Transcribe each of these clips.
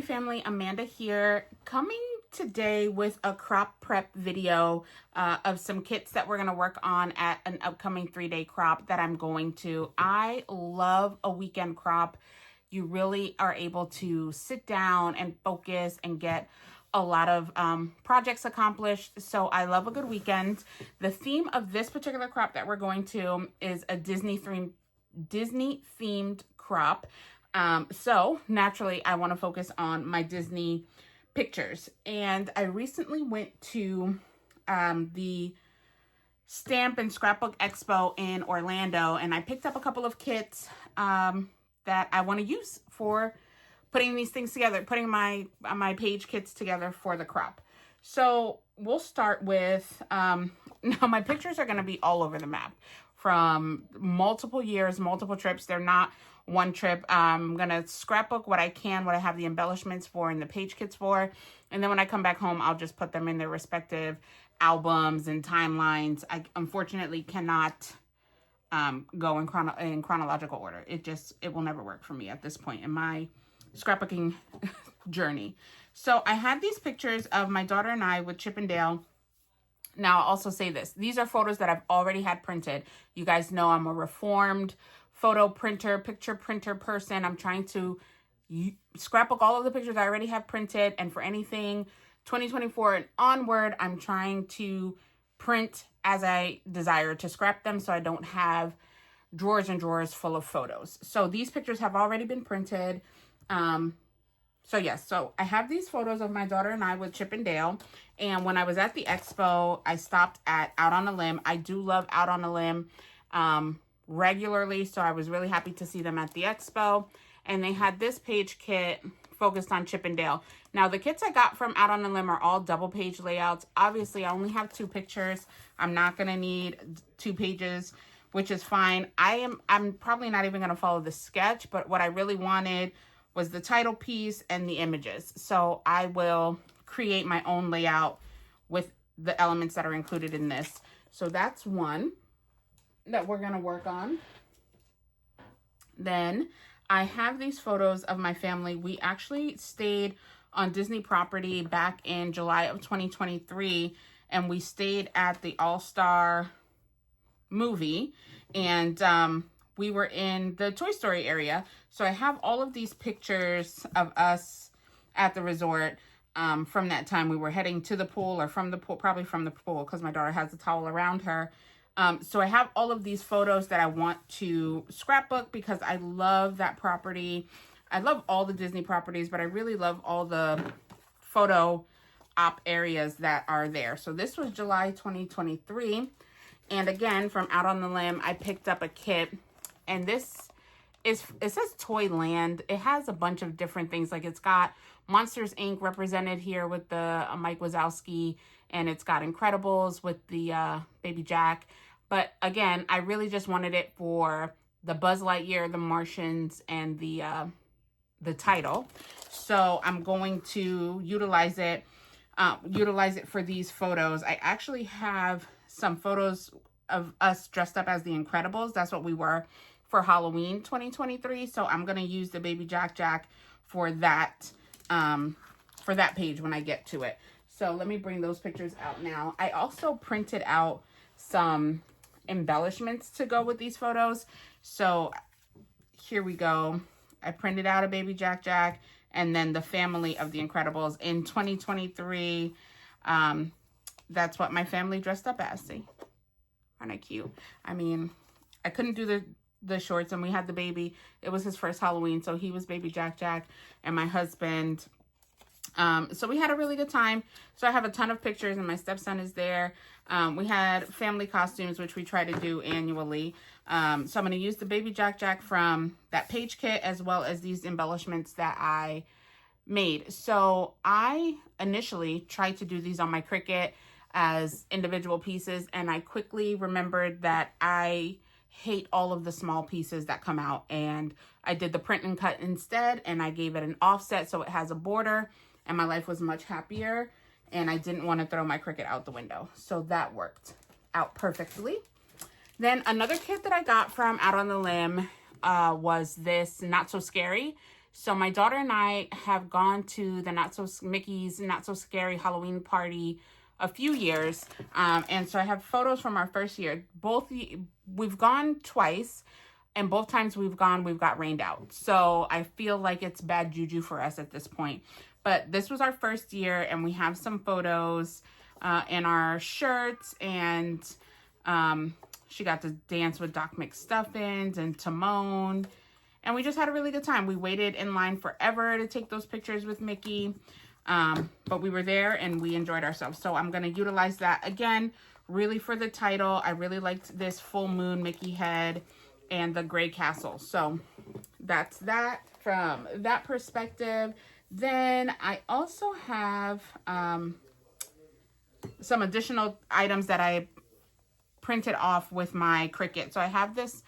family, Amanda here, coming today with a crop prep video of some kits that we're going to work on at an upcoming 3-day crop that I'm going to. I love a weekend crop. You really are able to sit down and focus and get a lot of projects accomplished. So I love a good weekend. The theme of this particular crop that we're going to is a Disney themed crop. So naturally I want to focus on my Disney pictures. And I recently went to the Stamp and Scrapbook Expo in Orlando, and I picked up a couple of kits that I want to use for putting these things together, putting my page kits together for the crop. So we'll start with, now my pictures are going to be all over the map from multiple years, multiple trips. They're not one trip. I'm going to scrapbook what I can, what I have the embellishments for and the page kits for. And then when I come back home, I'll just put them in their respective albums and timelines. I unfortunately cannot go in chronological order. It will never work for me at this point in my scrapbooking journey. So I had these pictures of my daughter and I with Chip and Dale. Now, I'll also say this. These are photos that I've already had printed. You guys know I'm a reformed photo printer, picture printer person. I'm trying to scrapbook all of the pictures I already have printed. And for anything 2024 and onward, I'm trying to print as I desire to scrap them so I don't have drawers and drawers full of photos. So these pictures have already been printed. So yes, so I have these photos of my daughter and I with Chip and Dale. And when I was at the expo, I stopped at Out on a Limb. I do love Out on a Limb regularly, so I was really happy to see them at the expo. And they had this page kit focused on Chip and Dale. Now, the kits I got from Out on a Limb are all double page layouts. Obviously, I only have 2 pictures. I'm not going to need 2 pages, which is fine. I'm probably not even going to follow the sketch, but what I really wanted was the title piece and the images. So I will create my own layout with the elements that are included in this. So that's one that we're going to work on. Then I have these photos of my family. We actually stayed on Disney property back in July of 2023, and we stayed at the All-Star movie, and we were in the Toy Story area. So I have all of these pictures of us at the resort from that time. We were heading to the pool, or from the pool, probably from the pool, because my daughter has a towel around her. So I have all of these photos that I want to scrapbook because I love that property. I love all the Disney properties, but I really love all the photo op areas that are there. So this was July 2023. And again, from Out on the Limb, I picked up a kit. And this is, it says Toyland. It has a bunch of different things. Like it's got Monsters, Inc. represented here with the Mike Wazowski. And it's got Incredibles with the Baby Jack. But again, I really just wanted it for the Buzz Lightyear, the Martians, and the title. So I'm going to utilize it for these photos. I actually have some photos of us dressed up as the Incredibles. That's what we were for Halloween 2023. So I'm going to use the Baby Jack for that page when I get to it. So let me bring those pictures out now. I also printed out some embellishments to go with these photos. So here we go. I printed out a Baby Jack and then the family of the Incredibles in 2023. That's what my family dressed up as. See, aren't I cute? I mean, I couldn't do the shorts, and we had the baby. It was his first Halloween, so he was Baby Jack and my husband. So we had a really good time. So I have a ton of pictures, and my stepson is there. We had family costumes, which we try to do annually. So I'm going to use the Baby Jack from that page kit, as well as these embellishments that I made. So I initially tried to do these on my Cricut as individual pieces, and I quickly remembered that I hate all of the small pieces that come out, and I did the print and cut instead, and I gave it an offset so it has a border, and my life was much happier, and I didn't want to throw my Cricut out the window. So that worked out perfectly. Then another kit that I got from Out on the Limb was this Not So Scary So my daughter and I have gone to the Mickey's Not So Scary Halloween party a few years. And so I have photos from our first year. We've gone twice, and both times we've got rained out. So I feel like it's bad juju for us at this point. But this was our first year, and we have some photos in our shirts, and she got to dance with Doc McStuffins and Timon. And we just had a really good time. We waited in line forever to take those pictures with Mickey. But we were there and we enjoyed ourselves. So I'm going to utilize that again, really for the title. I really liked this full moon Mickey head and the gray castle. So that's that from that perspective. Then I also have some additional items that I printed off with my Cricut. So I have this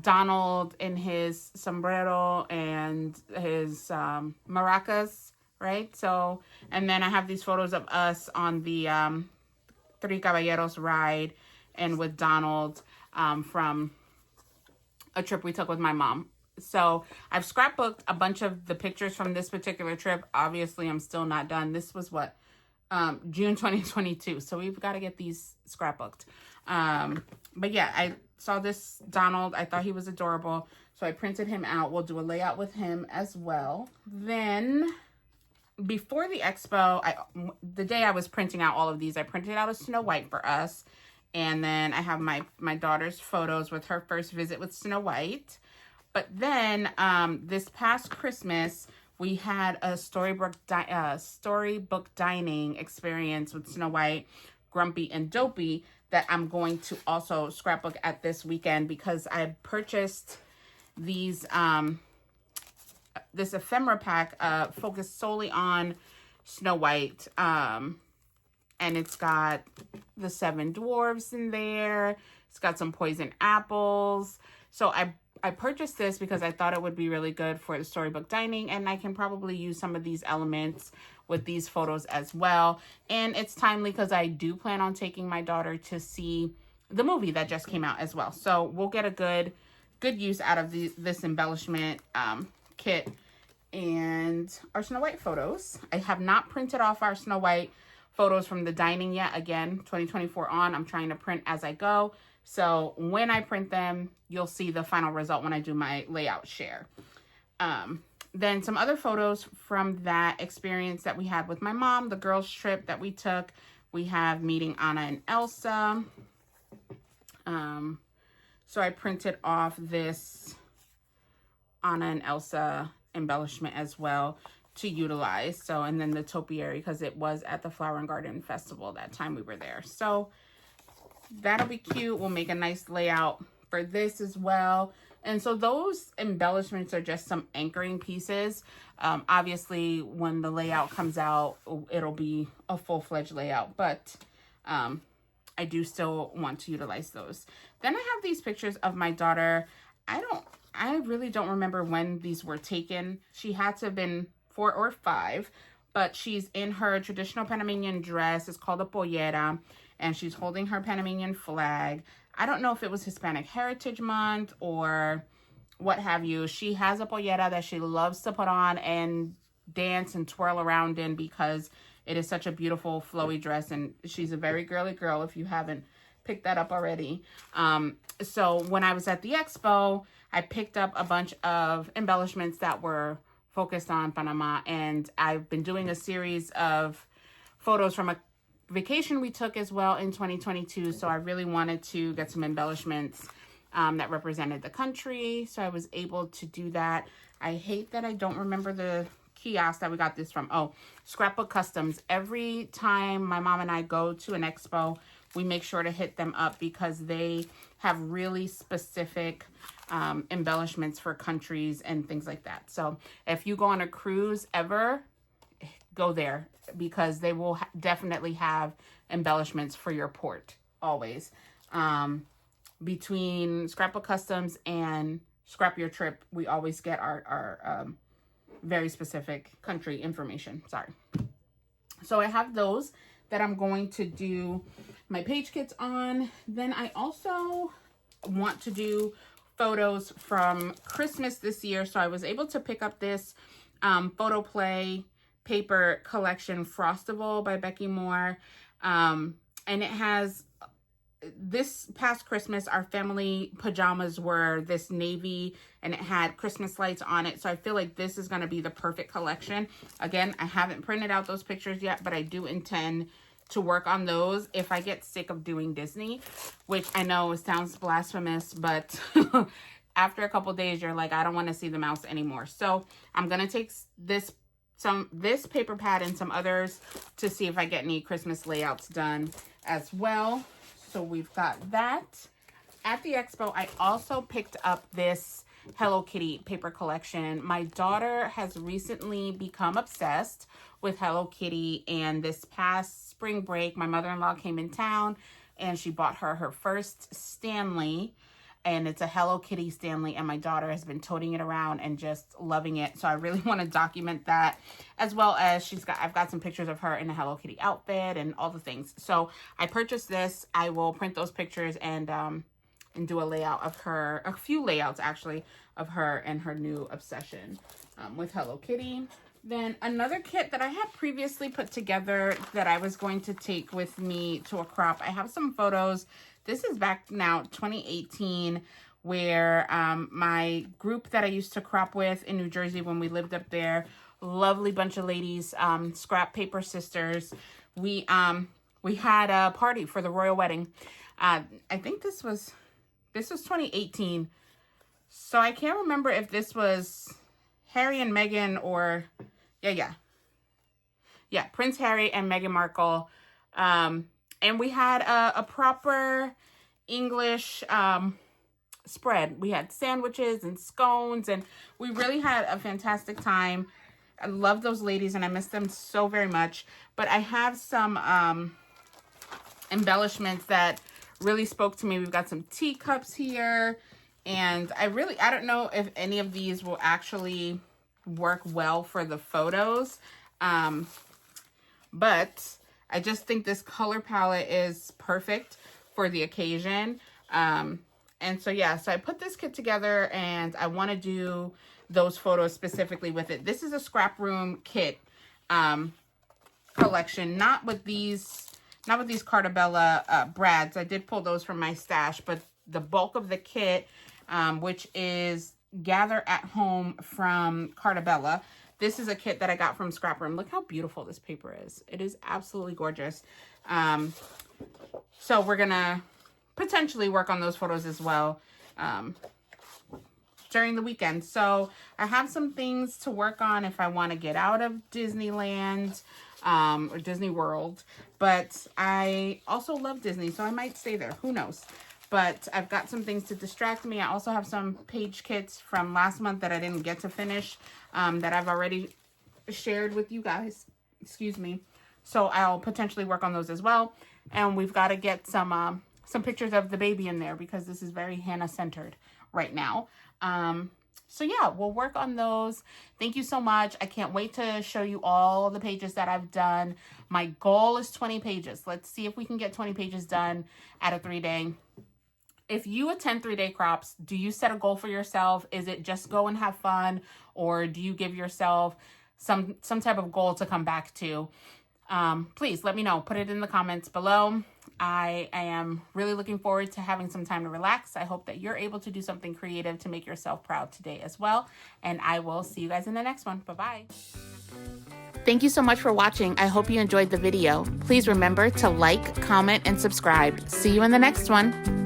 Donald in his sombrero and his maracas, right? So, and then I have these photos of us on the Three Caballeros ride and with Donald from a trip we took with my mom. So I've scrapbooked a bunch of the pictures from this particular trip. Obviously, I'm still not done. This was what? June 2022. So we've got to get these scrapbooked. But yeah, I saw this Donald. I thought he was adorable. So I printed him out. We'll do a layout with him as well. Then before the expo, the day I was printing out all of these, I printed out a Snow White for us. And then I have my daughter's photos with her first visit with Snow White. But then this past Christmas, we had a storybook dining experience with Snow White, Grumpy, and Dopey that I'm going to also scrapbook at this weekend because I purchased these this ephemera pack focused solely on Snow White. And it's got the 7 dwarves in there. It's got some poison apples. So I purchased this because I thought it would be really good for the storybook dining, and I can probably use some of these elements with these photos as well. And it's timely because I do plan on taking my daughter to see the movie that just came out as well. So we'll get a good use out of this embellishment kit and our Snow White photos. I have not printed off our Snow White photos from the dining yet. Again, 2024 on, I'm trying to print as I go. So when I print them, you'll see the final result when I do my layout share. Then some other photos from that experience that we had with my mom, the girls trip that we took. We have meeting Anna and Elsa. So I printed off this Anna and Elsa embellishment as well to utilize. So, and then the topiary because it was at the Flower and Garden Festival that time we were there. So that'll be cute. We'll make a nice layout for this as well. And so those embellishments are just some anchoring pieces. Obviously, when the layout comes out, it'll be a full-fledged layout. But I do still want to utilize those. Then I have these pictures of my daughter. I really don't remember when these were taken. She had to have been 4 or 5. But she's in her traditional Panamanian dress. It's called a pollera. And she's holding her Panamanian flag. I don't know if it was Hispanic Heritage Month or what have you. She has a pollera that she loves to put on and dance and twirl around in because it is such a beautiful flowy dress. And she's a very girly girl if you haven't picked that up already. So when I was at the expo, I picked up a bunch of embellishments that were focused on Panama. And I've been doing a series of photos from a vacation we took as well in 2022. So I really wanted to get some embellishments that represented the country. So I was able to do that. I hate that I don't remember the kiosk that we got this from. Oh, Scrapbook Customs. Every time my mom and I go to an expo, we make sure to hit them up because they have really specific embellishments for countries and things like that. So if you go on a cruise ever, go there because they will definitely have embellishments for your port always. Between Scrapbook Customs and Scrap Your Trip, we always get our very specific country information. Sorry. So I have those that I'm going to do my page kits on. Then I also want to do photos from Christmas this year. So I was able to pick up this photo play paper collection, Frostable by Becky Moore. And it has, this past Christmas, our family pajamas were this navy and it had Christmas lights on it. So I feel like this is going to be the perfect collection. Again, I haven't printed out those pictures yet, but I do intend to work on those if I get sick of doing Disney, which I know sounds blasphemous, but after a couple days, you're like, I don't want to see the mouse anymore. So I'm going to take this paper pad and some others to see if I get any Christmas layouts done as well. So we've got that. At the expo, I also picked up this Hello Kitty paper collection. My daughter has recently become obsessed with Hello Kitty, and this past spring break, my mother-in-law came in town and she bought her first Stanley, and it's a Hello Kitty Stanley, and my daughter has been toting it around and just loving it. So I really want to document that, as well as I've got some pictures of her in a Hello Kitty outfit and all the things. So I purchased this. I will print those pictures and do a layout of her, a few layouts actually, of her and her new obsession with Hello Kitty. Then another kit that I had previously put together that I was going to take with me to a crop. I have some photos. This is back now 2018, where my group that I used to crop with in New Jersey when we lived up there, lovely bunch of ladies, Scrap Paper Sisters. We had a party for the royal wedding. I think this was 2018. So I can't remember if this was Harry and Meghan or yeah, Prince Harry and Meghan Markle. And we had a proper English spread. We had sandwiches and scones, and we really had a fantastic time. I love those ladies, and I miss them so very much. But I have some embellishments that really spoke to me. We've got some teacups here, and I don't know if any of these will actually work well for the photos. But I just think this color palette is perfect for the occasion. And so, yeah, so I put this kit together and I want to do those photos specifically with it. This is a scrap room kit collection, not with these Cartabella brads. I did pull those from my stash, but the bulk of the kit, which is Gather at Home from Cartabella. This is a kit that I got from Scrap Room. Look how beautiful this paper is. It is absolutely gorgeous. So we're going to potentially work on those photos as well during the weekend. So I have some things to work on if I want to get out of Disneyland or Disney World. But I also love Disney, so I might stay there. Who knows? But I've got some things to distract me. I also have some page kits from last month that I didn't get to finish that I've already shared with you guys. Excuse me. So I'll potentially work on those as well. And we've got to get some pictures of the baby in there because this is very Hannah-centered right now. So yeah, we'll work on those. Thank you so much. I can't wait to show you all the pages that I've done. My goal is 20 pages. Let's see if we can get 20 pages done at a 3-day. If you attend 3-day crops, do you set a goal for yourself? Is it just go and have fun? Or do you give yourself some type of goal to come back to? Please let me know. Put it in the comments below. I am really looking forward to having some time to relax. I hope that you're able to do something creative to make yourself proud today as well. And I will see you guys in the next one. Bye-bye. Thank you so much for watching. I hope you enjoyed the video. Please remember to like, comment, and subscribe. See you in the next one.